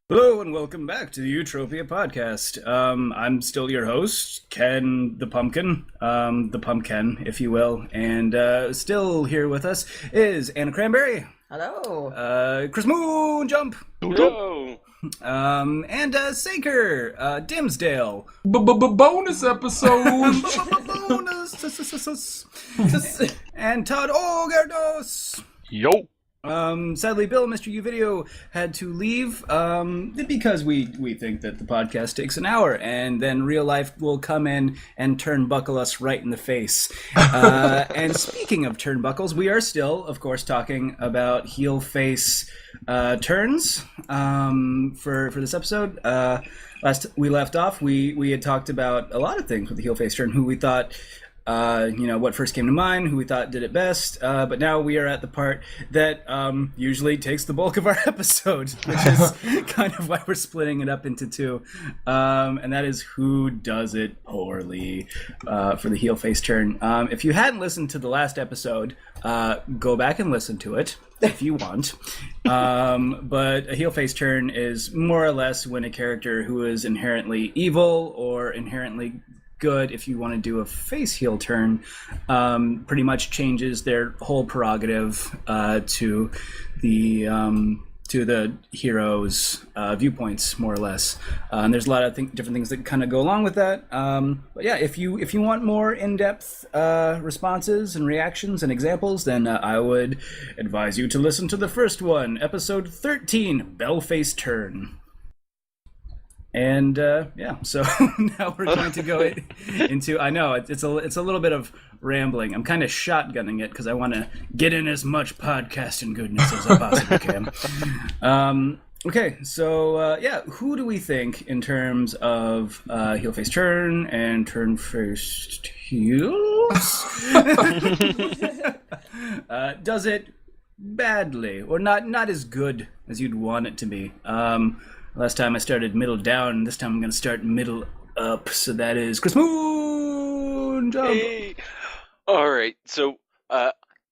Hello and welcome back to the Utropeia podcast. I'm still your host, Ken the Pumpkin, the Pumpkin, if you will, and still here with us is Anna Cranberry. Hello. Chris Moonjump. Hello. And Saker, Dimmsdale. Bonus episode. Bonus. And Todd Ogredose. Yo. Sadly, Bill, Mr. U Video had to leave because we think that the podcast takes an hour and then real life will come in and turnbuckle us right in the face. And speaking of turnbuckles, we are still, of course, talking about heel face turns for this episode. Last we left off, we had talked about a lot of things with the heel face turn, who we thought what first came to mind, who we thought did it best, but now we are at the part that usually takes the bulk of our episode, which is kind of why we're splitting it up into two, and that is who does it poorly for the heel face turn. If you hadn't listened to the last episode, go back and listen to it if you want. But a heel face turn is more or less when a character who is inherently evil or inherently good, if you want to do a face heel turn, pretty much changes their whole prerogative to the hero's viewpoints, more or less. And there's a lot of different things that kind of go along with that. But yeah, if you want more in-depth responses and reactions and examples, then I would advise you to listen to the first one, episode 13, Bell Face Turn. And so now we're going to go into. I know it's a little bit of rambling. I'm kind of shotgunning it because I want to get in as much podcasting goodness as I possibly can. Okay, so who do we think in terms of heel face turn and turn first heels does it badly or not as good as you'd want it to be? Last time I started middle down, this time I'm going to start middle up, so that is Chris Moonjump. Hey. All right, so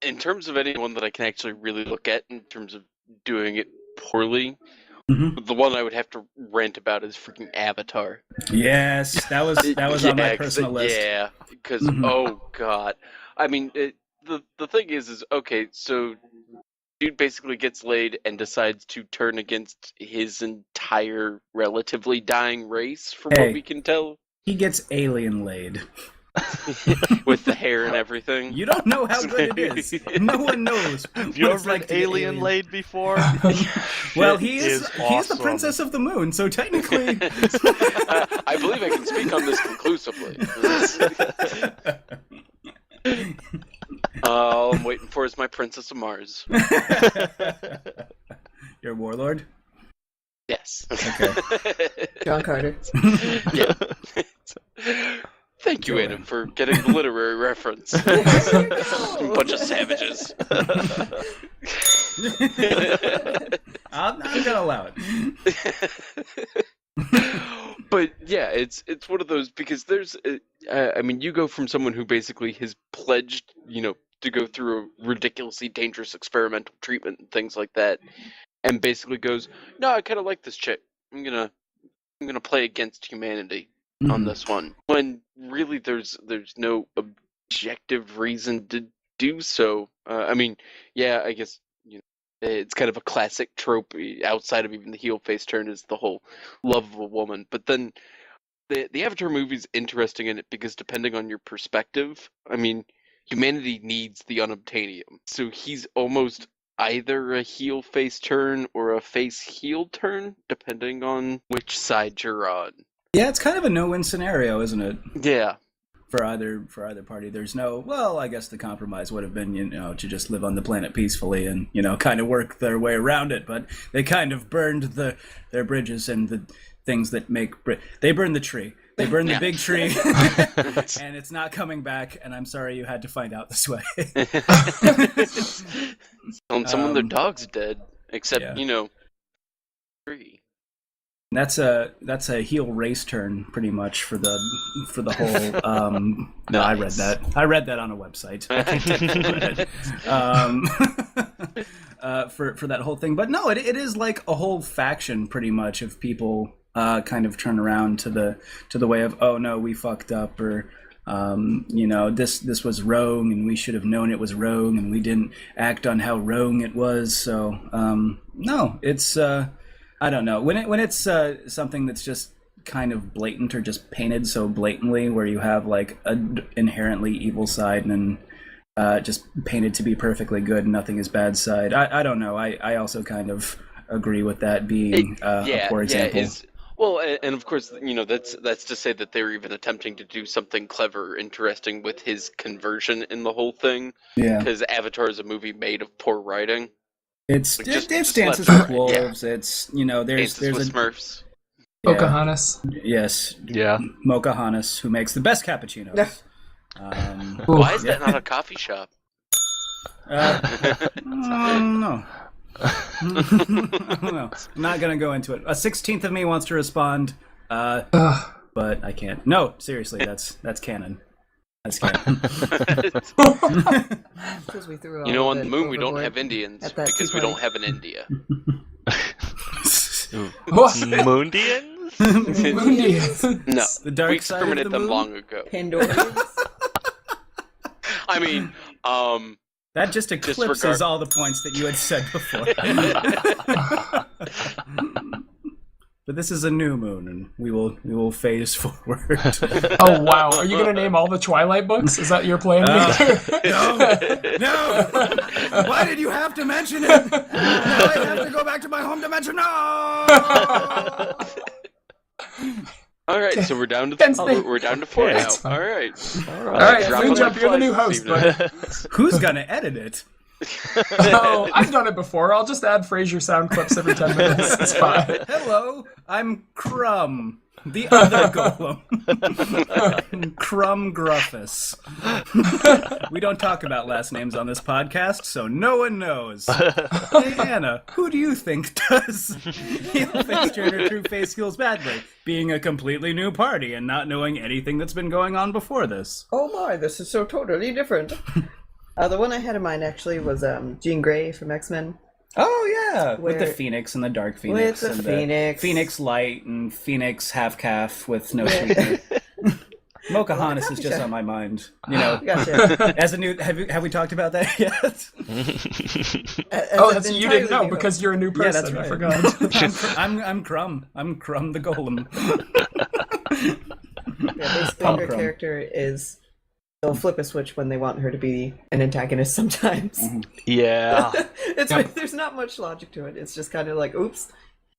in terms of anyone that I can actually really look at in terms of doing it poorly, the one I would have to rant about is freaking Avatar. Yes, that was on my personal list. Yeah, because oh god, I mean the thing is okay, so dude basically gets laid and decides to turn against his entire relatively dying race, from what we can tell. He gets alien laid. With the hair and everything. You don't know how good it is. No one knows. Have you ever been alien laid before? Well, he's the princess of the moon, so technically... I believe I can speak on this conclusively. All I'm waiting for is my Princess of Mars. Your warlord? Yes. Okay. John Carter. Yeah. Thank you, Anna, for getting the literary reference. Bunch of savages. I'm gonna allow it. But yeah, it's one of those, because there's, I mean, you go from someone who basically has pledged, to go through a ridiculously dangerous experimental treatment and things like that, and basically goes, no, I kind of like this chick. I'm gonna play against humanity on this one, when really there's no objective reason to do so. I mean, yeah, I guess it's kind of a classic trope outside of even the heel face turn, is the whole love of a woman. But then the Avatar movie's interesting in it because depending on your perspective, I mean, humanity needs the unobtainium, so he's almost either a heel face turn or a face heel turn, depending on which side you're on. Yeah, it's kind of a no-win scenario, isn't it? Yeah. For either party, there's no. Well, I guess the compromise would have been, to just live on the planet peacefully and kind of work their way around it. But they kind of burned their bridges and the things that make. They burned the tree. They burned the big tree, and it's not coming back. And I'm sorry you had to find out this way. And some of their dogs dead, except tree. That's a heel race turn, pretty much, for the whole. No, I read that. I read that on a website. for that whole thing. But no, it is like a whole faction pretty much of people kind of turn around to the way of, oh no, we fucked up, or this was wrong and we should have known it was wrong and we didn't act on how wrong it was. So no, it's I don't know, when it's something that's just kind of blatant or just painted so blatantly, where you have like an inherently evil side and just painted to be perfectly good and nothing is bad side. I don't know. I also kind of agree with that being a poor example. Well, and of course, that's to say that they're even attempting to do something clever or interesting with his conversion in the whole thing. Yeah. Because Avatar is a movie made of poor writing. It's Dances with Wolves. Yeah. It's there's with Smurfs. Yeah. Pocahontas. Yes. Yeah. Pocahontas, who makes the best cappuccinos. Why is that not a coffee shop? No. I don't know. I'm not gonna go into it. A 16th of me wants to respond, but I can't. No, seriously, that's canon. That's canon. We threw on the moon we don't have Indians because we don't have an India. Moondians? Moondians. No, the dark we side of the exterminated them moon? long ago. Pandorians? I mean, that just eclipses all the points that you had said before. But this is a new moon, and we will phase forward. Oh wow! Are you gonna name all the Twilight books? Is that your plan? No! Why did you have to mention it? Now I have to go back to my home dimension. No! All right, so we're down to we're down to 4 now. All right, Moonjump, you're the new host. Who's gonna edit it? Oh, I've done it before. I'll just add Frasier sound clips every 10 minutes. It's fine. Hello, I'm Crumb, the other golem. Crumb Gruffus. We don't talk about last names on this podcast, so no one knows. Hey, Anna, who do you think does heel face turn her true face heals badly? Being a completely new party and not knowing anything that's been going on before this. Oh my, this is so totally different. The one I had in mind actually was Jean Grey from X-Men. Oh yeah, with the Phoenix and the Dark Phoenix. With the Phoenix. Phoenix Light and Phoenix Half-Calf with no sweetener. Pocahontas is just on my mind. Gotcha. As a new, have we talked about that yet? You didn't know because you're a new person. Yeah, that's right. I forgot. I'm Crumb. I'm Crumb the Golem. Basically her character is, they'll flip a switch when they want her to be an antagonist sometimes. Mm-hmm. Yeah. There's not much logic to it. It's just kind of like, oops,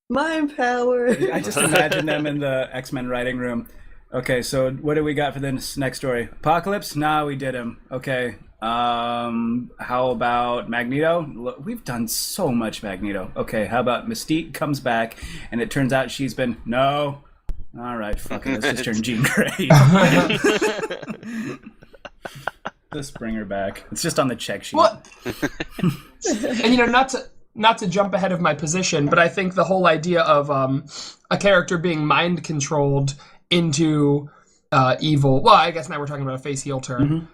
mind power. I just imagine them in the X-Men writing room. Okay, so what do we got for this next story? Apocalypse? Nah, we did him. Okay. How about Magneto? Look, we've done so much Magneto. Okay, how about Mystique comes back and it turns out she's been... No. All right, fuck it. Let's just turn Jean Grey. Just bring her back. It's just on the check sheet. What? And not to jump ahead of my position, but I think the whole idea of a character being mind controlled into evil. Well, I guess now we're talking about a face heel turn. Mm-hmm.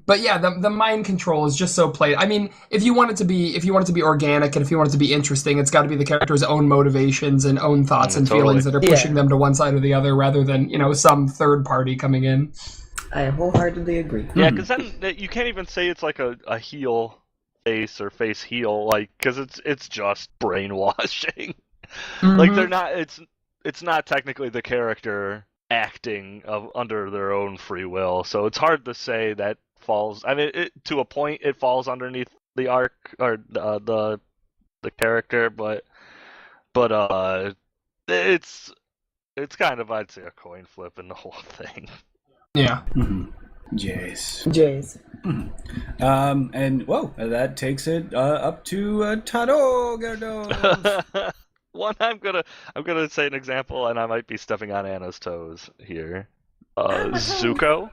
But yeah, the mind control is just so played. I mean, if you want it to be organic and if you want it to be interesting, it's got to be the character's own motivations and own thoughts and feelings that are pushing them to one side or the other, rather than some third party coming in. I wholeheartally agree. Yeah, because then you can't even say it's like a heel face or face heel, like, because it's just brainwashing. Mm-hmm. Like they're not. It's not technically the character acting under their own free will, so it's hard to say that falls. I mean, to a point, it falls underneath the arc or the character, but it's kind of, I'd say, a coin flip in the whole thing. Yeah. Mm-hmm. Jays. Mm-hmm. And whoa, that takes it up to Todd Ogredose. One, I'm gonna say an example, and I might be stepping on Anna's toes here. Zuko.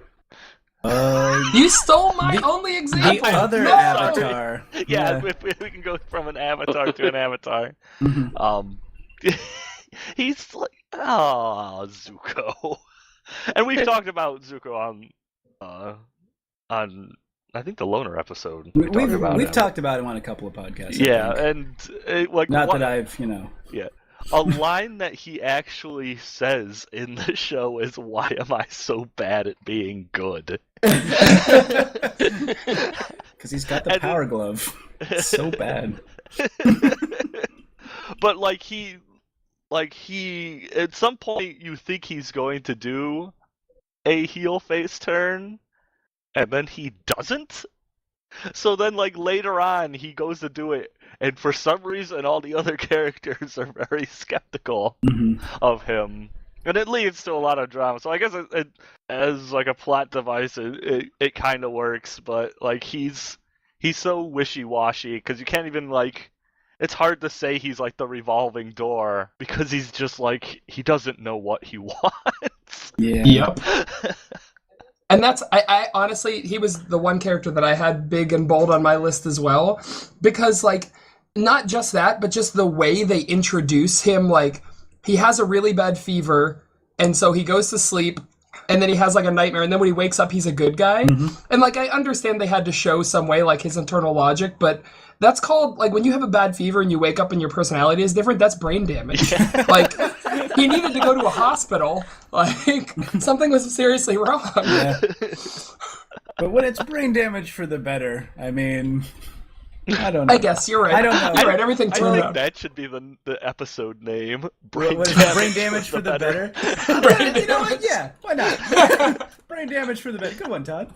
You stole my only example. The other avatar. Yeah, if we can go from an avatar to an avatar. Mm-hmm. He's like, Zuko. And we've talked about Zuko on I think the Loner episode. We've talked about him on a couple of podcasts. Yeah, and that I've Yeah, a line that he actually says in the show is, "Why am I so bad at being good?" Because he's got the power glove. It's so bad. But he at some point you think he's going to do a heel face turn, and then he doesn't. So then later on he goes to do it, and for some reason all the other characters are very skeptical of him, and it leads to a lot of drama. So I guess it as a plot device it kind of works, but he's so wishy-washy because you can't even it's hard to say he's the revolving door because he's just he doesn't know what he wants. Yeah. Yep. And that's, I honestly, he was the one character that I had big and bold on my list as well. Because, not just that, but just the way they introduce him, he has a really bad fever, and so he goes to sleep, and then he has, a nightmare, and then when he wakes up, he's a good guy. And, I understand they had to show some way, his internal logic, but that's called, when you have a bad fever and you wake up and your personality is different, that's brain damage. He needed to go to a hospital. Something was seriously wrong. Yeah. But when it's brain damage for the better, I mean, I don't know. I guess you're right. I don't know. You're right. Everything I turned think out. that should be the episode name. Brain damage for the better? You know what? Yeah, why not? Brain damage for the better. Good one, Todd.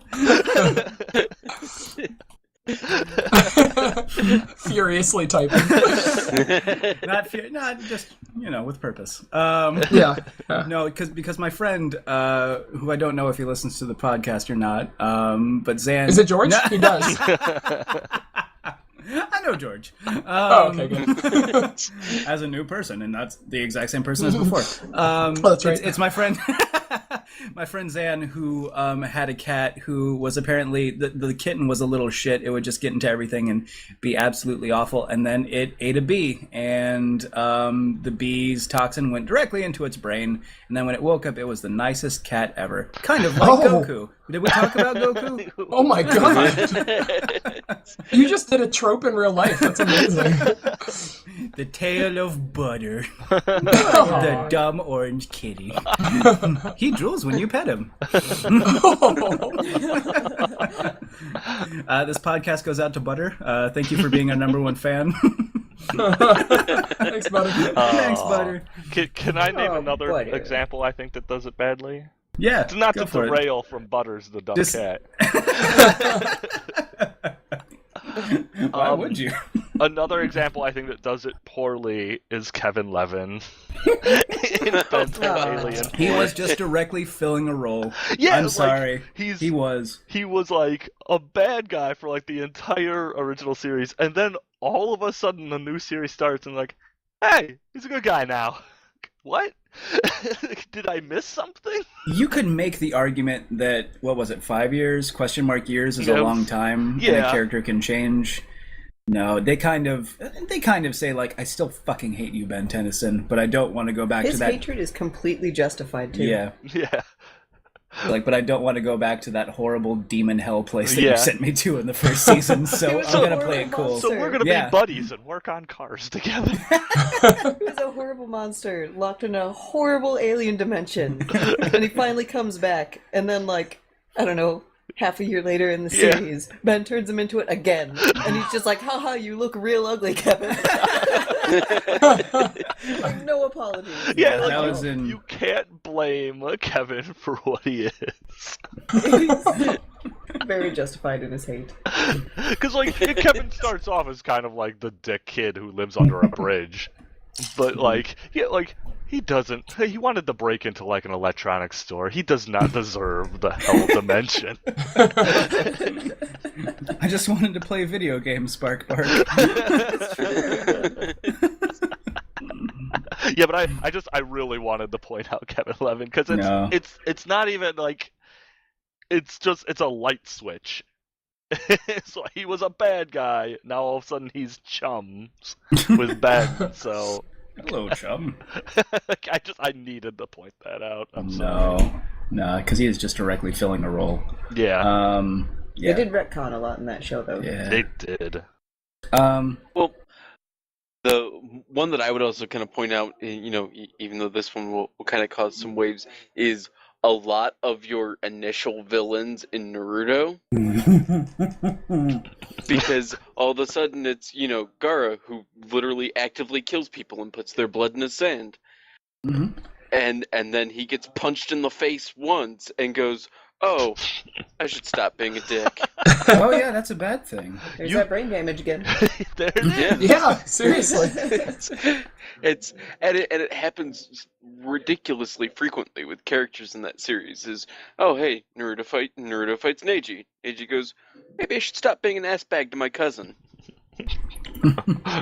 Furiously typing. Not just with purpose. Yeah. No, because my friend, who I don't know if he listens to the podcast or not, but Zan. Is it George? No. He does. I know George. Okay, good. As a new person, and that's the exact same person as before. That's right. It's my friend, my friend Zan, who had a cat who was apparently the kitten was a little shit. It would just get into everything and be absolutely awful. And then it ate a bee, and the bee's toxin went directly into its brain. And then when it woke up, it was the nicest cat ever. Kind of like Goku. Did we talk about Goku? Oh my god! You just did a trope in real life. That's amazing. The tale of Butter. The dumb orange kitty. He drools when you pet him. This podcast goes out to Butter. Thank you for being our number one fan. Thanks, Butter. Thanks, Butter. Can I name another Butter. example I think that does it badly? Yeah. It's not go to for it. derail from Butters the dumb cat. Why would you? Another example I think that does it poorly is Kevin Levin in Ben 10 Alien. He was just directly filling a role. Yeah, I'm sorry. He was a bad guy for the entire original series, and then all of a sudden the new series starts and hey, he's a good guy now. What? Did I miss something? You could make the argument that, what was it, 5 years? Question mark years is a long time. Yeah. And a character can change. No, they kind of say, I still fucking hate you, Ben Tennyson, but I don't want to go back to that. His hatred is completely justified, too. Yeah. Yeah. But I don't want to go back to that horrible demon hell place that Yeah. you sent me to in the first season, so was I'm a going to play it cool. So we're gonna be buddies and work on cars together. He was a horrible monster locked in a horrible alien dimension. And he finally comes back, and then, I don't know, half a year later in the series, Ben turns him into it again. And he's just like, haha, you look real ugly, Kevin. No apologies. Yeah, that was in... You can't blame Kevin for what he is. He's very justified in his hate. Because, Kevin starts off as kind of the dick kid who lives under a bridge. But, he doesn't... He wanted to break into, an electronics store. He does not deserve the hell dimension. I just wanted to play video games, Spark Park. Yeah, but I really wanted to point out Kevin Levin, because it's not even, it's a light switch. So he was a bad guy. Now all of a sudden he's chums with Ben. So hello, chum. I needed to point that out. I'm sorry. No, because he is just directly filling a role. Yeah. They did retcon a lot in that show, though. Yeah. They did. Well, the one that I would also kind of point out, even though this one will kind of cause some waves, is a lot of your initial villains in Naruto. Because all of a sudden it's, Gaara, who literally actively kills people and puts their blood in the sand. Mm-hmm. And then he gets punched in the face once and goes, "Oh, I should stop being a dick." Oh yeah, that's a bad thing. There's that brain damage again. Yeah, seriously. It happens ridiculously frequently with characters in that series. Hey, Naruto fights Neji. Neji goes, "Maybe I should stop being an ass bag to my cousin."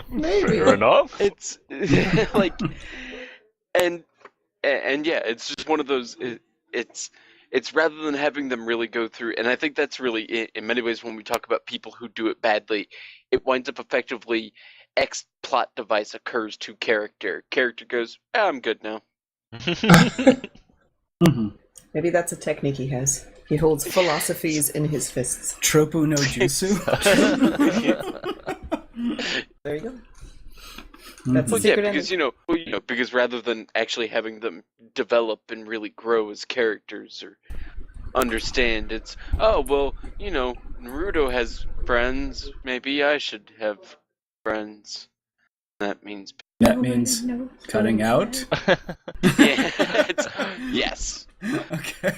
Maybe. Fair enough. It's like, and yeah, it's just one of those. It's rather than having them really go through, and I think that's really, in many ways, when we talk about people who do it badly, it winds up effectively X plot device occurs to character. Character goes, "I'm good now." Mm-hmm. Maybe that's a technique he has. He holds philosophies in his fists. Tropu no jutsu. There you go. That's Well, the yeah, secret because because rather than actually having them develop and really grow as characters or understand, it's Naruto has friends. Maybe I should have friends. That means cutting out. yeah, yes. Okay.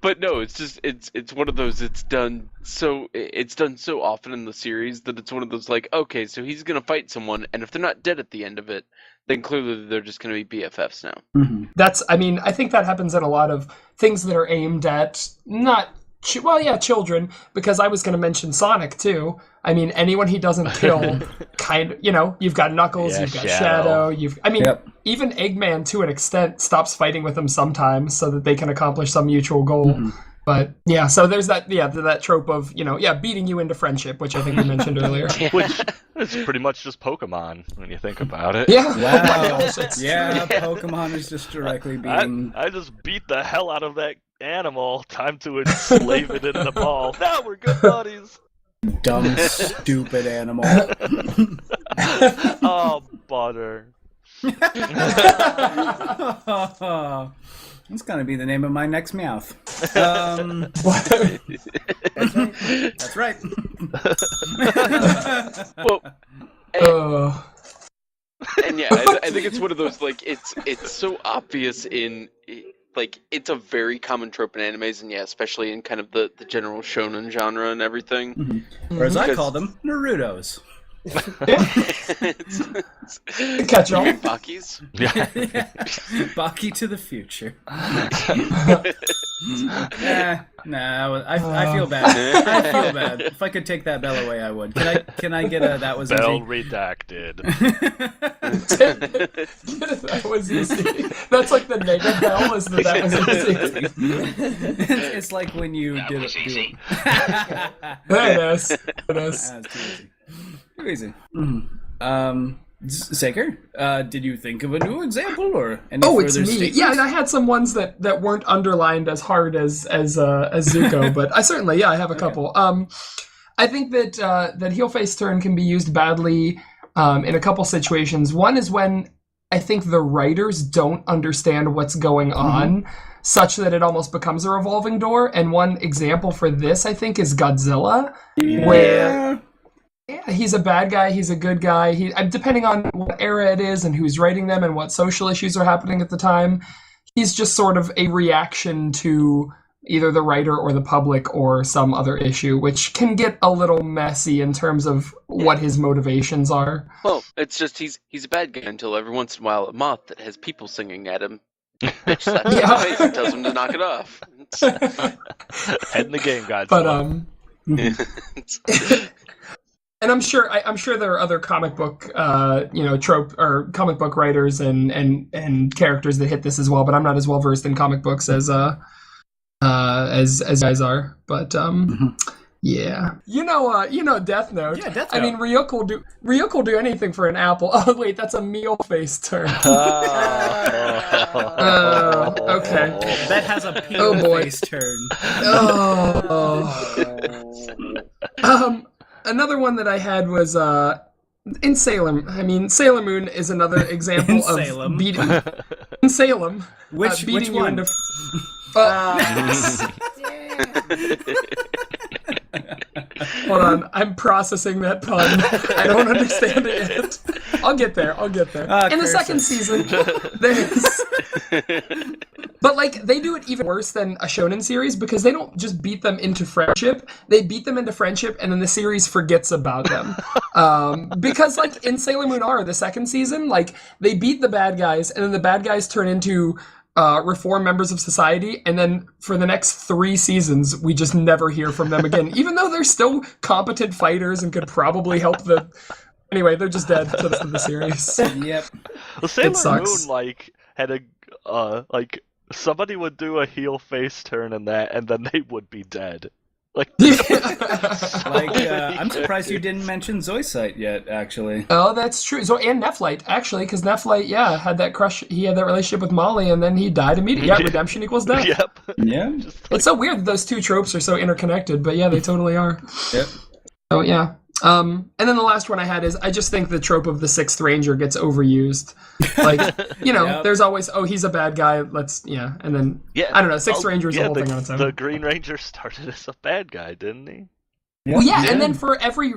But no, it's just it's one of those. It's done so often in the series that it's one of those like, okay, so he's gonna fight someone, and if they're not dead at the end of it, then clearly they're just gonna be BFFs now. Mm-hmm. I think that happens in a lot of things that are aimed at children, because I was going to mention Sonic too. I mean, anyone he doesn't kill, you've got Knuckles, you've got Shadow, even Eggman to an extent stops fighting with him sometimes so that they can accomplish some mutual goal. Mm-hmm. But yeah, so there's that trope of, beating you into friendship, which I think you mentioned earlier. Which is pretty much just Pokemon when you think about it. Yeah. Wow. Yeah, Pokemon is just directly being... I just beat the hell out of that animal. Time to enslave it in the ball. Now we're good buddies. Dumb, stupid animal. Oh, butter. That's gonna be the name of my next Meowth. That's right. Well, and yeah, I think it's one of those, like, it's so obvious it's a very common trope in animes, and yeah, especially in kind of the general shonen genre and everything. Mm-hmm. Or as I call them, Narutos. Catch all. Bakis? Yeah. Baki to the future. I feel bad. I feel bad. If I could take that bell away, I would. Can I get a that was bell easy? redacted? That was easy. That's like the nega bell is that was easy. It's like when you did it. There it is. That's too easy. Too easy. Mm-hmm. Saker, did you think of a new example or any further it's me. statements? Yeah, and I had some ones that weren't underlined as hard as Zuko, but I certainly I have a couple. I think that heel face turn can be used badly in a couple situations. One is when I think the writers don't understand what's going on, such that it almost becomes a revolving door. And one example for this, I think, is Godzilla, where he's a bad guy, he's a good guy. Depending on what era it is and who's writing them and what social issues are happening at the time, he's just sort of a reaction to either the writer or the public or some other issue, which can get a little messy in terms of what his motivations are. Well, it's just he's a bad guy until every once in a while a moth that has people singing at him bitch slaps him in the face and tells him to knock it off. Head in the game, guys. But and I'm sure there are other comic book, trope or comic book writers and characters that hit this as well. But I'm not as well versed in comic books as guys are. But Yeah. You know Death Note. Yeah, Death I mean, Note. Ryuk will do anything for an apple. Oh, wait, that's a meal face turn. Okay. That has a peel boy. face turn. Another one that I had was in Salem. I mean, Sailor Moon is another example In of Salem? beating in Salem. Which beating you one? into. Hold on, I'm processing that pun. I don't understand it yet. I'll get there. In the second season, there's. But like they do it even worse than a shonen series because they don't just beat them into friendship. They beat them into friendship, and then the series forgets about them. Because like in Sailor Moon R, the second season, like they beat the bad guys, and then the bad guys turn into reform members of society, and then for the next 3 seasons, we just never hear from them again, even though they're still competent fighters and could probably help the. Anyway, they're just dead to the rest of the series. Yep. Well, Sailor sucks. Moon had a somebody would do a heel face turn in that, and then they would be dead. I'm surprised you didn't mention Zoisite yet, actually. Oh, that's true. So, and Nephlite, actually, because Nephlite, had that crush. He had that relationship with Molly, and then he died immediately. Yeah, redemption equals death. Yep. Yeah. It's so weird that those two tropes are so interconnected, but yeah, they totally are. Yep. So, yeah. And then the last one I had is I just think the trope of the Sixth Ranger gets overused. Like, Yep. there's always, he's a bad guy, and then, I don't know, Sixth Ranger is a whole thing on its own. The Green Ranger started as a bad guy, didn't he? Yep. Well, yeah, and then for every,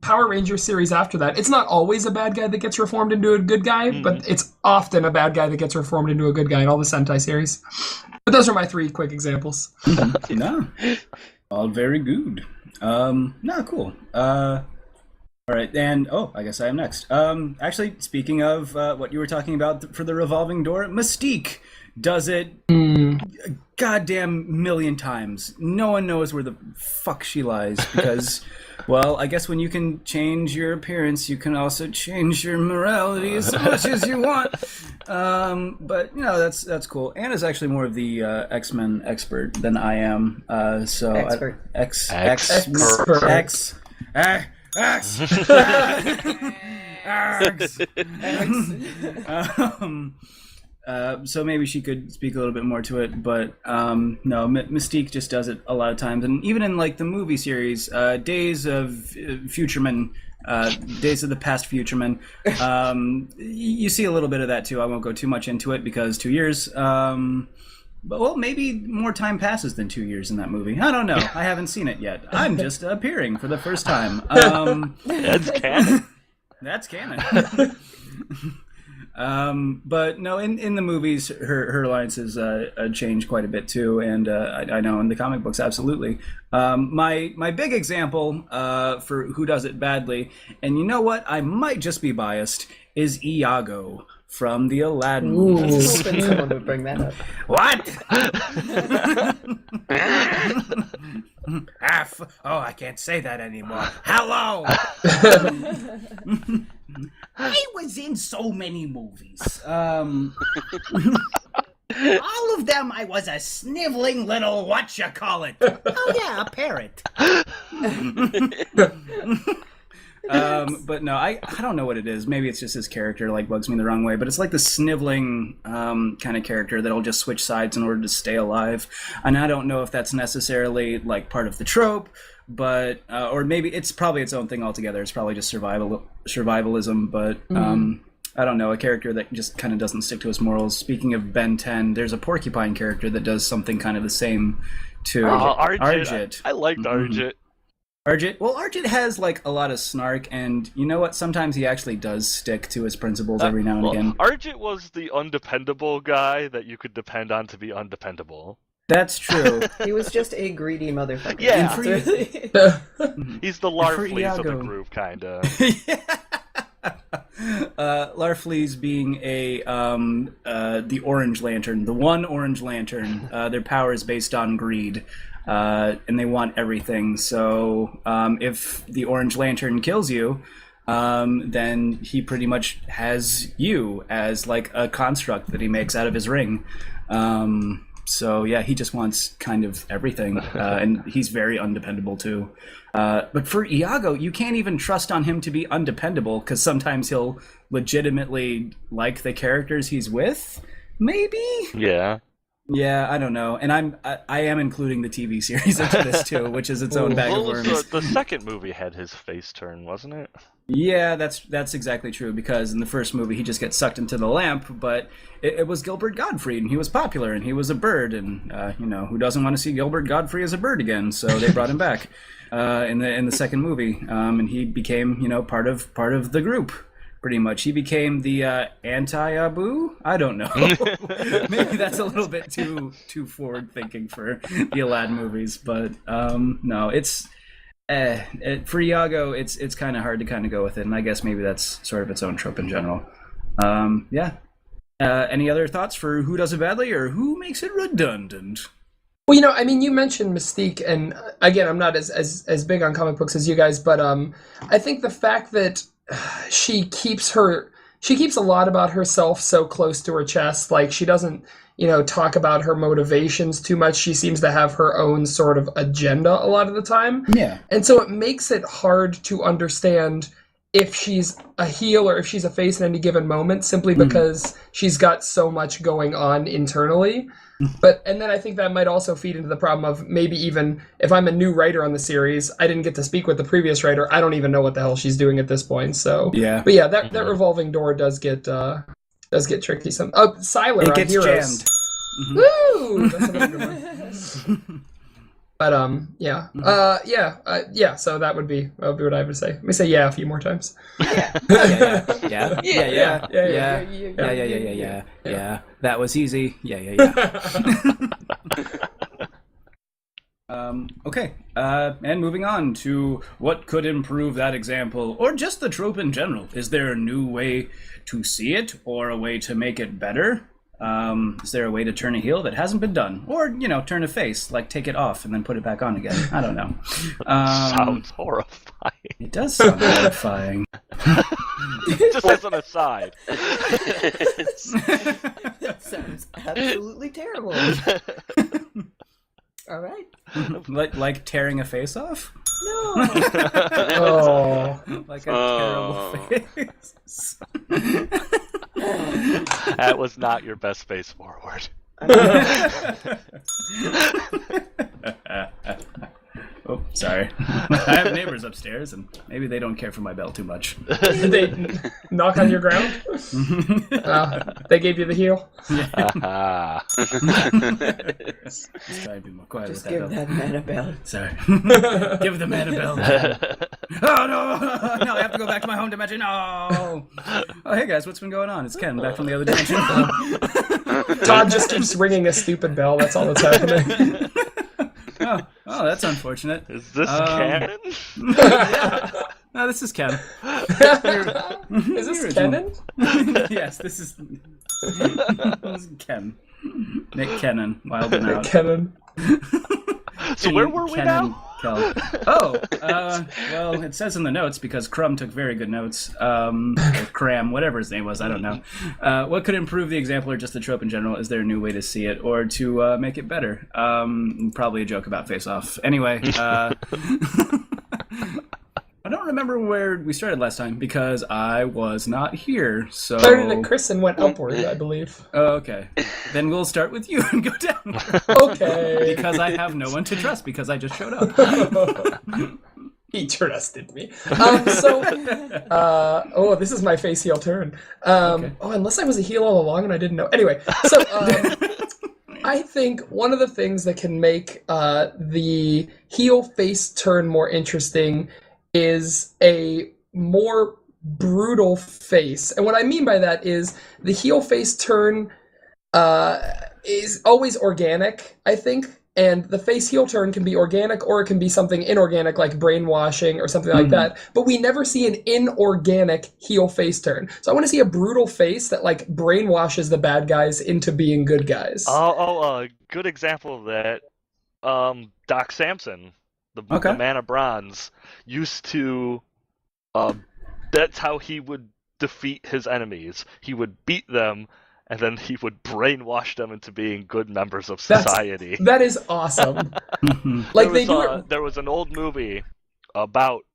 Power Ranger series after that, it's not always a bad guy that gets reformed into a good guy, but it's often a bad guy that gets reformed into a good guy in all the Sentai series. But those are my 3 quick examples. No. All very good. Cool. All right, and I guess I am next. Actually, speaking of what you were talking about for the revolving door, Mystique does it a goddamn million times. No one knows where the fuck she lies because, well, I guess when you can change your appearance, you can also change your morality as much as you want. But that's cool. Anna's actually more of the X-Men expert than I am. Expert. So maybe she could speak a little bit more to it, but no, Mystique just does it a lot of times, and even in the movie series, Days of Futuremen, Days of the Past Futuremen, you see a little bit of that too. I won't go too much into it because 2 years. But maybe more time passes than 2 years in that movie. I don't know. I haven't seen it yet. I'm just appearing for the first time. That's canon. That's canon. But no, in the movies, her alliances change quite a bit too, and I know in the comic books, absolutely. My big example for who does it badly, and you know what, I might just be biased, is Iago from the Aladdin movies. Hoping someone would bring that up. What? I can't say that anymore. Hello. I was in so many movies. All of them, I was a sniveling little whatchamacallit. Oh yeah, a parrot. But no, I don't know what it is. Maybe it's just his character bugs me the wrong way. But it's like the sniveling kind of character that'll just switch sides in order to stay alive. And I don't know if that's necessarily part of the trope, but or maybe it's probably its own thing altogether. It's probably just survivalism. But I don't know, a character that just kind of doesn't stick to his morals. Speaking of Ben 10, there's a porcupine character that does something kind of the same too. Arjit. I liked Arjit. Arjit? Well, Arjit has a lot of snark, and you know what? Sometimes he actually does stick to his principles every now and again. Arjit was the undependable guy that you could depend on to be undependable. That's true. He was just a greedy motherfucker. Yeah. He's the For Larfleeze of the Iago. group, kinda. Larfleeze being the Orange Lantern, the one Orange Lantern. Their power is based on greed. And they want everything. So if the Orange Lantern kills you, then he pretty much has you as a construct that he makes out of his ring. So yeah, he just wants kind of everything, and he's very undependable too. But for Iago, you can't even trust on him to be undependable, because sometimes he'll legitimately like the characters he's with. Maybe. Yeah. Yeah, I don't know, and I am including the TV series into this too, which is its own bag of worms. The second movie had his face turn, wasn't it? Yeah, that's exactly true, because in the first movie he just gets sucked into the lamp, but it was Gilbert Gottfried, and he was popular, and he was a bird, and who doesn't want to see Gilbert Gottfried as a bird again? So they brought him back in the second movie, and he became part of the group. Pretty much, he became the anti-Abu. I don't know. Maybe that's a little bit too forward thinking for the Aladdin movies, but no, it's for Iago. It's kind of hard to kind of go with it, and I guess maybe that's sort of its own trope in general. Yeah. Any other thoughts for who does it badly or who makes it redundant? Well, I mean, you mentioned Mystique, and again, I'm not as big on comic books as you guys, but I think the fact that she keeps a lot about herself so close to her chest. Like, she doesn't, talk about her motivations too much. She seems to have her own sort of agenda a lot of the time. Yeah. And so it makes it hard to understand if she's a heel or if she's a face at any given moment, simply because she's got so much going on internally. And then I think that might also feed into the problem of maybe even if I'm a new writer on the series, I didn't get to speak with the previous writer, I don't even know what the hell she's doing at this point. So yeah, but yeah, that revolving door does get tricky. Siler on gets Heroes. jammed. Woo! That's another good one. But yeah. So that would be what I would say. Let me say yeah a few more times. Yeah. That was easy. Yeah. Okay. And moving on to what could improve that example, or just the trope in general. Is there a new way to see it, or a way to make it better? Is there a way to turn a heel that hasn't been done? Or, turn a face, like take it off and then put it back on again. I don't know. Sounds horrifying. It does sound horrifying. Just as an aside. That sounds absolutely terrible. All right. Like tearing a face off? No. Oh. Like a terrible face. That was not your best face forward. Oh, sorry. I have neighbors upstairs, and maybe they don't care for my bell too much. They knock on your ground? They gave you the heel? Try to be more quiet Just with give that that man a bell. Sorry. Give the man a bell. Oh, no! No, I have to go back to my home dimension. No! Oh, hey, guys, what's been going on? It's Ken, back from the other dimension. Todd just keeps ringing a stupid bell. That's all that's happening. Oh, that's unfortunate. Is this canon? Yeah. No, this is Ken. Is this canon? Yes, this is Ken. Nick Cannon, Wild and Out. Canon. So where were we now? Oh, well, it says in the notes, because Crumb took very good notes, or Cram, whatever his name was, I don't know. What could improve the example or just the trope in general? Is there a new way to see it or to make it better? Probably a joke about Face Off. Anyway, I don't remember where we started last time because I was not here, so... Started at Chris and went upward, I believe. Oh, okay. Then we'll start with you and go down. Okay. Because I have no one to trust because I just showed up. He trusted me. This is my face heel turn. Okay. Oh, unless I was a heel all along and I didn't know. Anyway, so I think one of the things that can make the heel face turn more interesting is a more brutal face. And what I mean by that is the heel face turn is always organic, I think. And the face heel turn can be organic or it can be something inorganic like brainwashing or something like that. But we never see an inorganic heel face turn. So I want to see a brutal face that like brainwashes the bad guys into being good guys. A good example of that, Doc Samson, the Man of Bronze, used to, that's how he would defeat his enemies. He would beat them and then he would brainwash them into being good members of society. That is awesome. Like There was an old movie about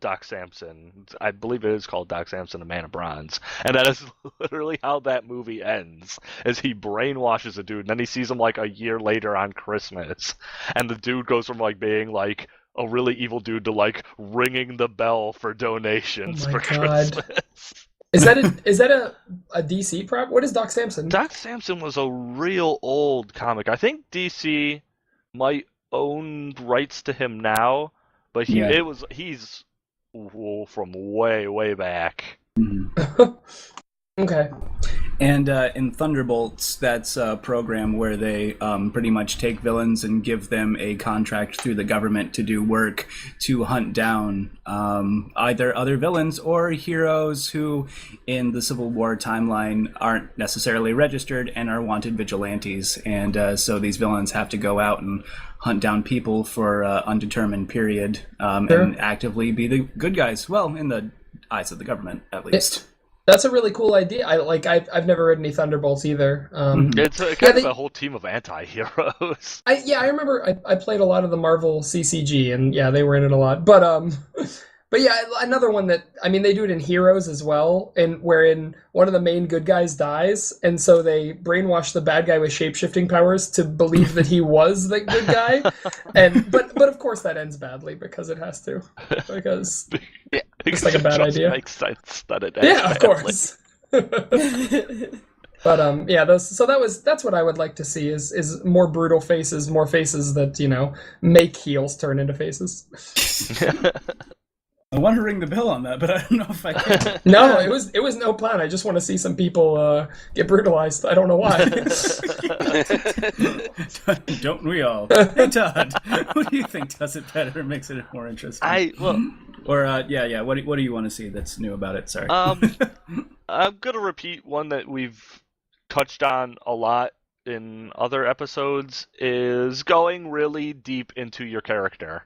Doc Samson. I believe it is called Doc Samson, a Man of Bronze, and that is literally how that movie ends. Is he brainwashes a dude, and then he sees him like a year later on Christmas, and the dude goes from like being like a really evil dude to like ringing the bell for donations for Christmas. Is that a DC prop? What is Doc Samson? Doc Samson was a real old comic. I think DC might own rights to him now, but he's from way back. Okay. And in Thunderbolts, that's a program where they pretty much take villains and give them a contract through the government to do work to hunt down either other villains or heroes who, in the Civil War timeline, aren't necessarily registered and are wanted vigilantes. And so these villains have to go out and hunt down people for an undetermined period and actively be the good guys. Well, in the eyes of the government, at least. That's a really cool idea. I've never read any Thunderbolts either. It's kind of a whole team of anti-heroes. I remember I played a lot of the Marvel CCG, and yeah, they were in it a lot. But yeah, another one that, I mean, they do it in Heroes as well, and wherein one of the main good guys dies, and so they brainwash the bad guy with shape-shifting powers to believe that he was the good guy, but of course that ends badly because it has to, because it's like a bad idea. Makes sense that it ends yeah, of badly. course. But yeah, that's what I would like to see is more brutal faces, more faces that, you know, make heels turn into faces. I want to ring the bell on that, but I don't know if I can. No, it was no plan. I just want to see some people get brutalized. I don't know why. Don't we all? Hey, Todd, what do you think does it better, makes it more interesting? What do you want to see that's new about it? Sorry. I'm gonna repeat one that we've touched on a lot in other episodes, is going really deep into your character.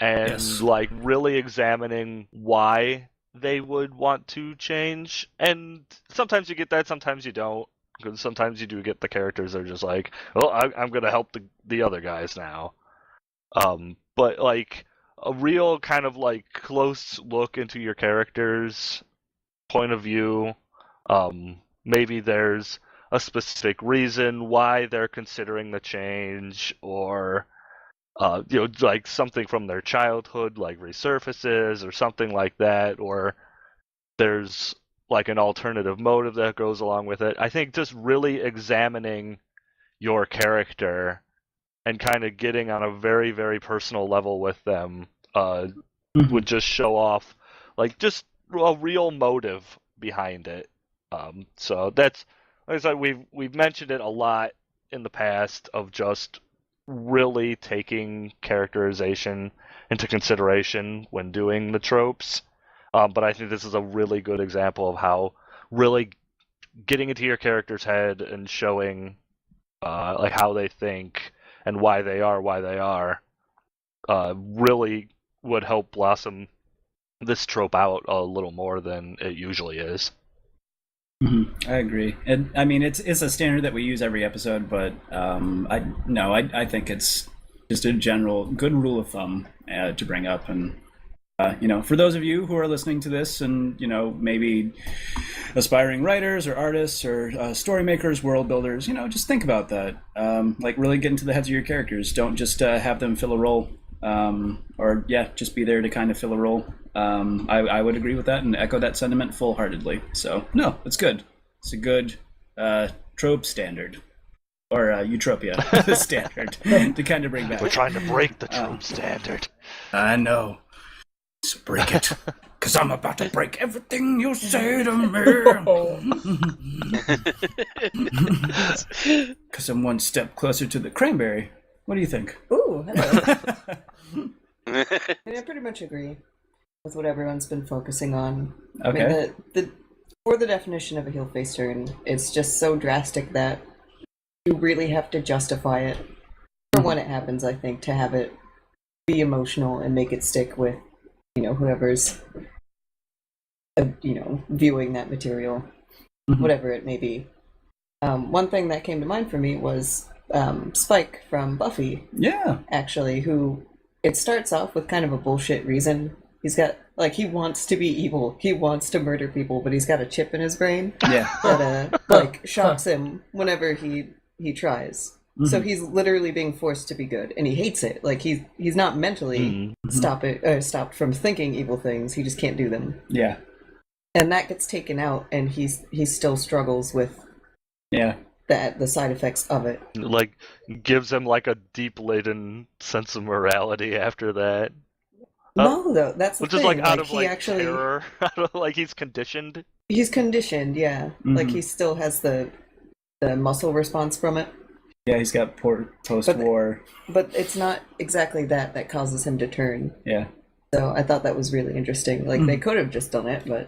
And like really examining why they would want to change. And sometimes you get that, sometimes you don't. Because sometimes you do get the characters that are just like, well, I'm going to help the other guys now. But like a real kind of like close look into your character's point of view. Maybe there's a specific reason why they're considering the change, or like something from their childhood like resurfaces or something like that, or there's like an alternative motive that goes along with it. I think just really examining your character and kind of getting on a very, very personal level with them would just show off like just a real motive behind it. So that's, like I said, we've mentioned it a lot in the past of just really taking characterization into consideration when doing the tropes. But I think this is a really good example of how really getting into your character's head and showing like how they think and why they are really would help blossom this trope out a little more than it usually is. I agree, and I mean it's a standard that we use every episode, but I think it's just a general good rule of thumb to bring up, and for those of you who are listening to this, and maybe aspiring writers or artists or story makers, world builders, just think about that. Like really get into the heads of your characters. Don't just have them fill a role, or just be there to kind of fill a role. I would agree with that and echo that sentiment full-heartedly. So, no, it's good. It's a good trope standard. Or Utropeia standard to kind of bring back. We're trying to break the trope standard. I know. So break it. Because I'm about to break everything you say to me. Because I'm one step closer to the cranberry. What do you think? Ooh, hello. I pretty much agree with what everyone's been focusing on. Okay. I mean, for the definition of a heel face turn, it's just so drastic that you really have to justify it for when it happens, I think, to have it be emotional and make it stick with, whoever's, viewing that material, whatever it may be. One thing that came to mind for me was Spike from Buffy, Yeah. actually, who it starts off with kind of a bullshit reason. He's got, like, he wants to be evil. He wants to murder people, but he's got a chip in his brain Yeah. that, like, shocks him whenever he tries. So he's literally being forced to be good, and he hates it. Like, he's not mentally stopped from thinking evil things. He just can't do them. Yeah. And that gets taken out, and he still struggles with the side effects of it. Like, gives him like a deep laden sense of morality after that. No, though, that's the Which thing. is like out like, of he like actually, terror. Out of, like he's conditioned. He's conditioned, yeah. Like, he still has the muscle response from it. Yeah, he's got post-war. But it's not exactly that causes him to turn. Yeah. So I thought that was really interesting. Like, they could have just done it, but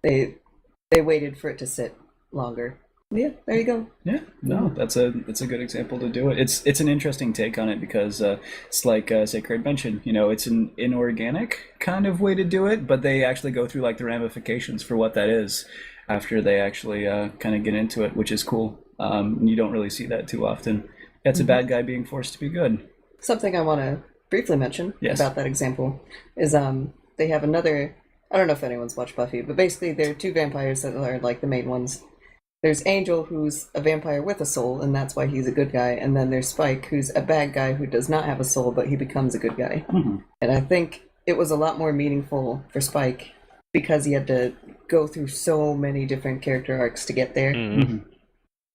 they waited for it to sit longer. Yeah, there you go. Yeah, no, that's a good example to do it. It's an interesting take on it because it's like Sacred mentioned, it's an inorganic kind of way to do it, but they actually go through like the ramifications for what that is after they actually kind of get into it, which is cool. You don't really see that too often. It's a bad guy being forced to be good. Something I want to briefly mention about that example is they have another. I don't know if anyone's watched Buffy, but basically there are two vampires that are like the main ones. There's Angel, who's a vampire with a soul, and that's why he's a good guy. And then there's Spike, who's a bad guy who does not have a soul, but he becomes a good guy. And I think it was a lot more meaningful for Spike because he had to go through so many different character arcs to get there.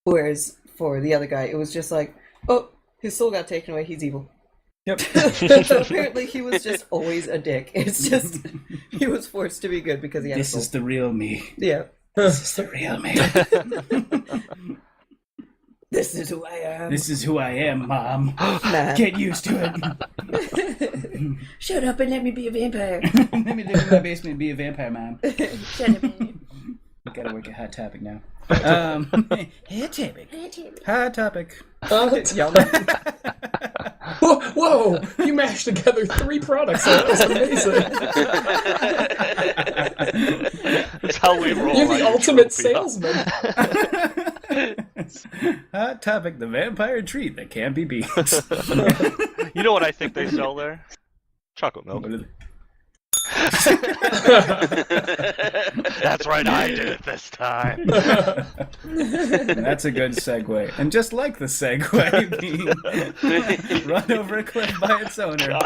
Whereas for the other guy, it was just like, oh, his soul got taken away, he's evil. Yep. So apparently he was just always a dick. It's just, he was forced to be good because he had a soul. This is the real me. Yeah. This is the real me. This is who I am. This is who I am, Mom. Nah. Get used to it. Shut up and let me be a vampire. Let me live in my basement and be a vampire, Mom. Shut up. Gotta work a hot topic now. Hot topic. Whoa! You mashed together 3 products. That was amazing. That's how we roll. You're the on ultimate Utropia. salesman. Hot topic, the vampire treat that can't be beat. You know what I think they sell there? Chocolate milk. That's right, I did it this time. That's a good segue. And just like the segue being run over a cliff by its owner,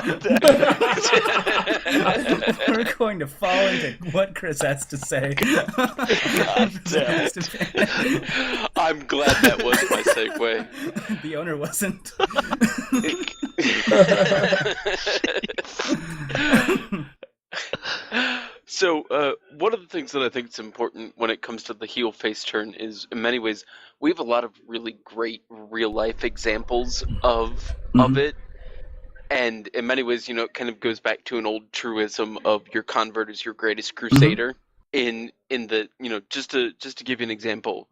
we're going to fall into what Chris has to say. I'm glad that was my segue. The owner wasn't. So, one of the things that I think is important when it comes to the heel face turn is, in many ways, we have a lot of really great real life examples of it, and in many ways, it kind of goes back to an old truism of your convert is your greatest crusader. In the just to give you an example,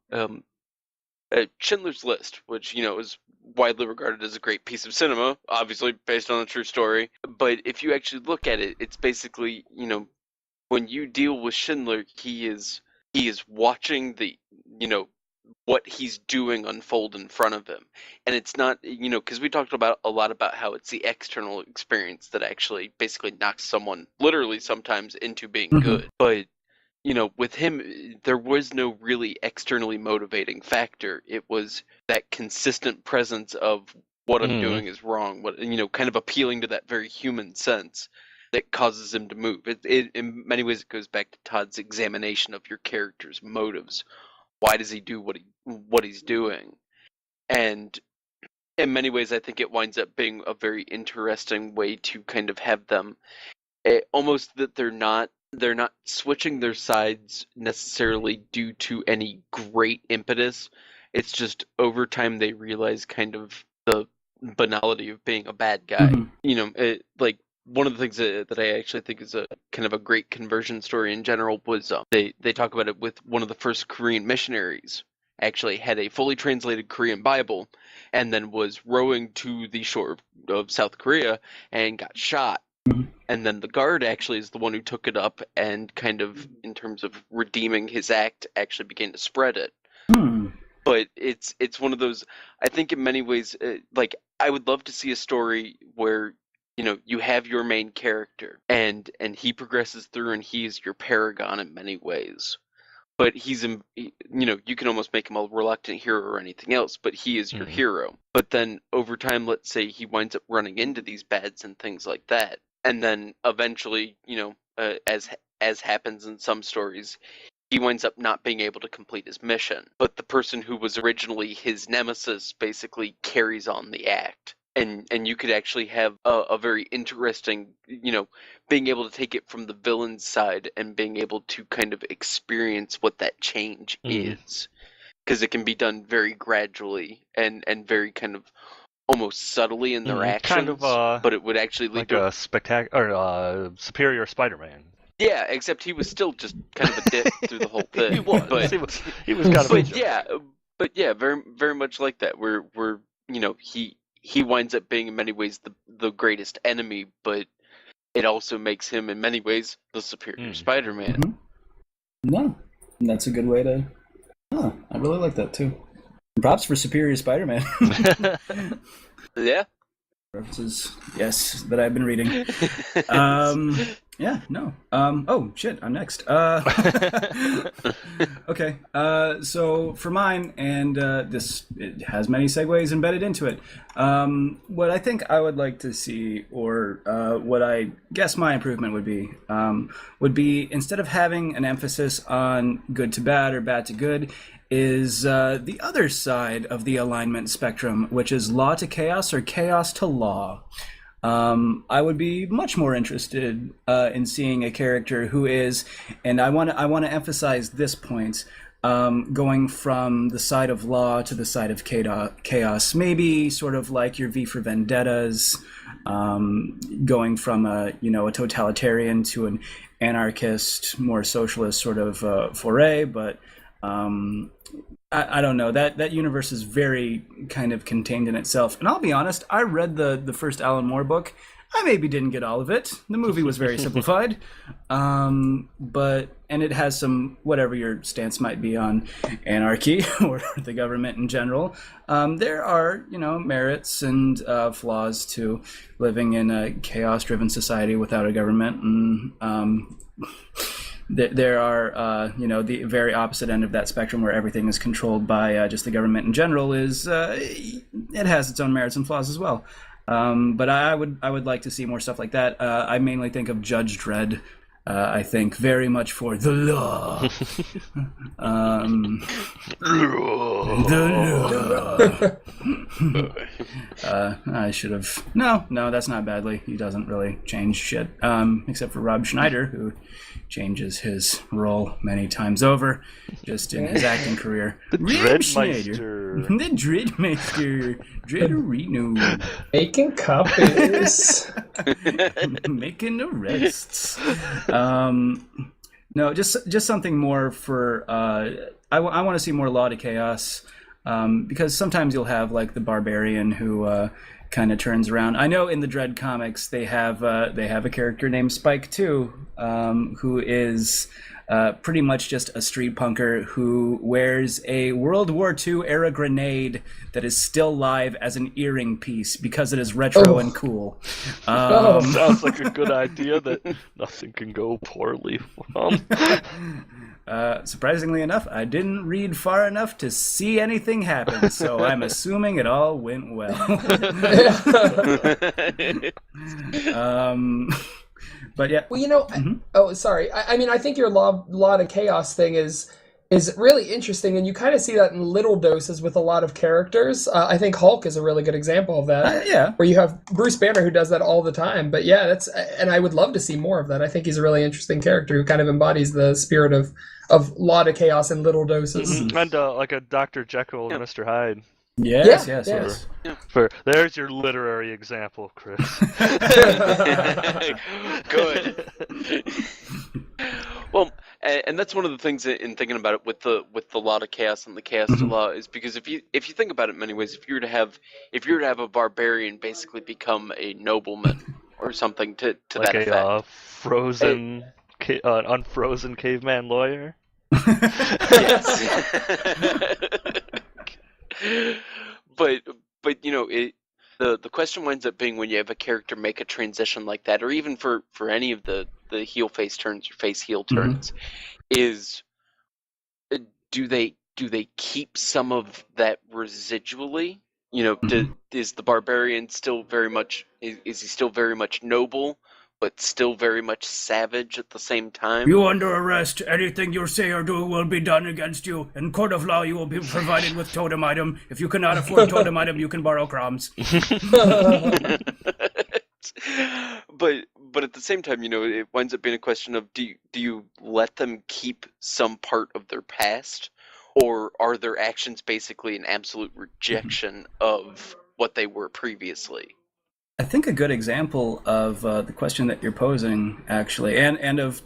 Schindler's List, which is widely regarded as a great piece of cinema, obviously based on a true story. But if you actually look at it, it's basically, when you deal with Schindler, he is watching the, what he's doing unfold in front of him. And it's not, because we talked a lot about how it's the external experience that actually basically knocks someone literally sometimes into being good. But with him, there was no really externally motivating factor. It was that consistent presence of what I'm doing is wrong, kind of appealing to that very human sense that causes him to move. It in many ways, it goes back to Todd's examination of your character's motives. Why does he do what he's doing? And in many ways, I think it winds up being a very interesting way to kind of have them almost that they're not switching their sides necessarily due to any great impetus. It's just over time they realize kind of the banality of being a bad guy. Like one of the things that I actually think is a kind of a great conversion story in general was they talk about it with one of the first Korean missionaries actually had a fully translated Korean Bible and then was rowing to the shore of South Korea and got shot. And then the guard actually is the one who took it up and kind of, in terms of redeeming his act, actually began to spread it. but it's one of those. I think in many ways, like I would love to see a story where you have your main character and he progresses through and he is your paragon in many ways. But you can almost make him a reluctant hero or anything else, but he is your hero. But then over time, let's say he winds up running into these bads and things like that. And then eventually, as happens in some stories, he winds up not being able to complete his mission. But the person who was originally his nemesis basically carries on the act. And you could actually have a very interesting, being able to take it from the villain's side and being able to kind of experience what that change is. Because it can be done very gradually and very kind of almost subtly in their actions. Kind of, but it would actually lead to a superior Spider-Man. Yeah, except he was still just kind of a dick through the whole thing. He was. But, he was kind of. But yeah, very very much like that. Where he winds up being in many ways the greatest enemy, but it also makes him in many ways the superior Spider-Man. Mm-hmm. No, that's a good way to. Oh, I really like that too. Props for Superior Spider-Man. Yeah. References, yes, that I've been reading. Yeah, no. Oh, shit, I'm next. Okay, so for mine, and it has many segues embedded into it. What I think I would like to see, or what I guess my improvement would be instead of having an emphasis on good to bad or bad to good, is the other side of the alignment spectrum, which is law to chaos or chaos to law. I would be much more interested in seeing a character who is, and I want to emphasize this point, going from the side of law to the side of chaos. Maybe sort of like your V for Vendettas, going from a totalitarian to an anarchist, more socialist sort of foray, but. I don't know. That universe is very kind of contained in itself. And I'll be honest, I read the first Alan Moore book. I maybe didn't get all of it. The movie was very simplified. And it has some, whatever your stance might be on anarchy or the government in general, there are, merits and flaws to living in a chaos-driven society without a government. And there are, the very opposite end of that spectrum where everything is controlled by just the government in general it has its own merits and flaws as well. But I would like to see more stuff like that. I mainly think of Judge Dredd. I think very much for the law. The law. I should have. No, that's not badly. He doesn't really change shit, except for Rob Schneider, who changes his role many times over, just in his acting career. The Dreadmeister. The Dreadmeister. Dreaderino. Making copies. Making arrests. No, just something more for. I want to see more law to chaos, because sometimes you'll have like the barbarian who kind of turns around. I know in the Dread comics they have a character named Spike too, who is pretty much just a street punker who wears a World War II era grenade that is still live as an earring piece because it is retro and cool. Sounds like a good idea that nothing can go poorly. Surprisingly enough, I didn't read far enough to see anything happen, so I'm assuming it all went well. But yeah. Well, oh, sorry. I mean, I think your law to chaos thing is really interesting, and you kind of see that in little doses with a lot of characters. I think Hulk is a really good example of that. Yeah. Where you have Bruce Banner who does that all the time. But yeah, and I would love to see more of that. I think he's a really interesting character who kind of embodies the spirit of law to chaos in little doses. And like a Dr. Jekyll and Mr. Hyde. Yes. There's your literary example, Chris. Good. Well, and that's one of the things in thinking about it with the law to chaos and the chaos to law is because if you think about it in many ways, if you were to have a barbarian basically become a nobleman or something to like that effect, an unfrozen caveman lawyer. Yes. but the question winds up being when you have a character make a transition like that, or even for any of the heel face turns or face heel turns, is do they keep some of that residually? Is the barbarian still very much is he still very much noble, but still very much savage at the same time? You under arrest. Anything you say or do will be done against you. In court of law, you will be provided with totem item. If you cannot afford totem item, you can borrow crumbs. But at the same time, it winds up being a question of do you let them keep some part of their past, or are their actions basically an absolute rejection of what they were previously? I think a good example of the question that you're posing, actually, and of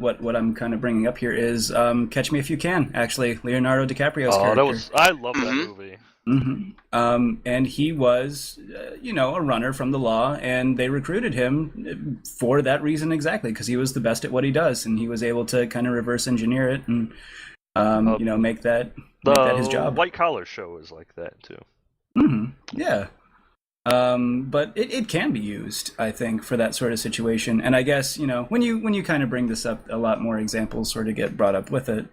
what I'm kind of bringing up here is Catch Me If You Can, actually, Leonardo DiCaprio's character. I love that movie. And he was, a runner from the law, and they recruited him for that reason exactly, because he was the best at what he does, and he was able to kind of reverse engineer it and, make that his job. The White Collar show is like that, too. Yeah. But it can be used, I think, for that sort of situation. And I guess, when you kind of bring this up, a lot more examples sort of get brought up with it.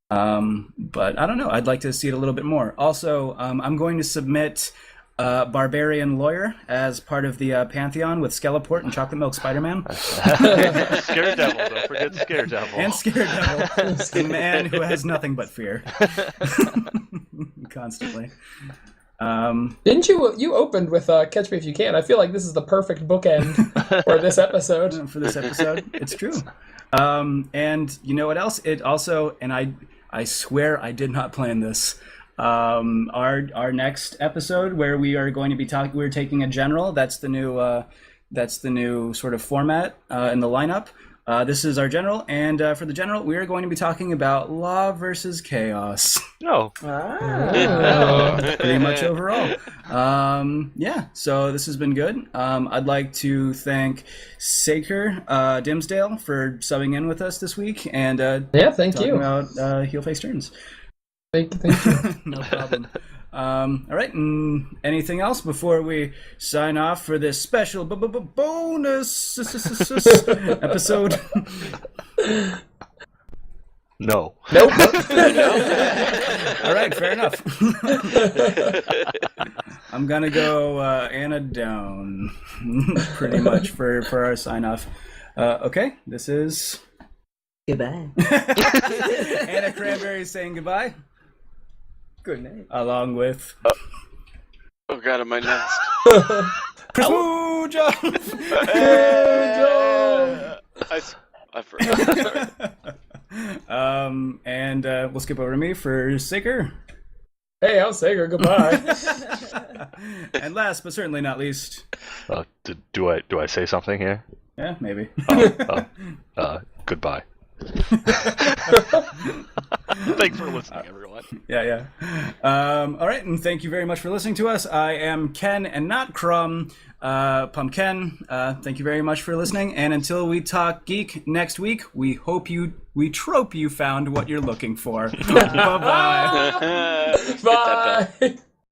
But I don't know. I'd like to see it a little bit more. Also, I'm going to submit Barbarian Lawyer as part of the Pantheon with Skeleport and Chocolate Milk Spider-Man. Scare Devil. Don't forget Scare Devil. And Scare Devil. The man who has nothing but fear. Constantly. Didn't you opened with Catch Me If You Can? I feel like this is the perfect bookend for this episode. For this episode, it's true. And you know what else? It also, and I swear I did not plan this. Our next episode where we are going to be we're taking a general. That's the new sort of format in the lineup. This is our general, and for the general, we are going to be talking about law versus chaos. Oh. Pretty much overall. So this has been good. I'd like to thank Saker Dimmsdale for subbing in with us this week, and thank you about heel face turns. Thank you. No problem. All right, and anything else before we sign off for this special bonus episode? No. Nope. All right, fair enough. I'm gonna go Anna down, pretty much for our sign off. Okay, this is Goodbye. Anna Cranberry saying goodbye. Good night. Along with Oh god, am I next? Moonjump. I forgot. And we'll skip over to me for Saker. Hey, I'm Sager. Goodbye. And last but certainly not least, Do I say something here? yeah, maybe. Goodbye. Thanks for listening, everyone. Yeah. All right, and thank you very much for listening to us. I am Ken and not Crumb. Pumpken. Thank you very much for listening. And until we talk geek next week, we trope you found what you're looking for. Bye-bye. Bye.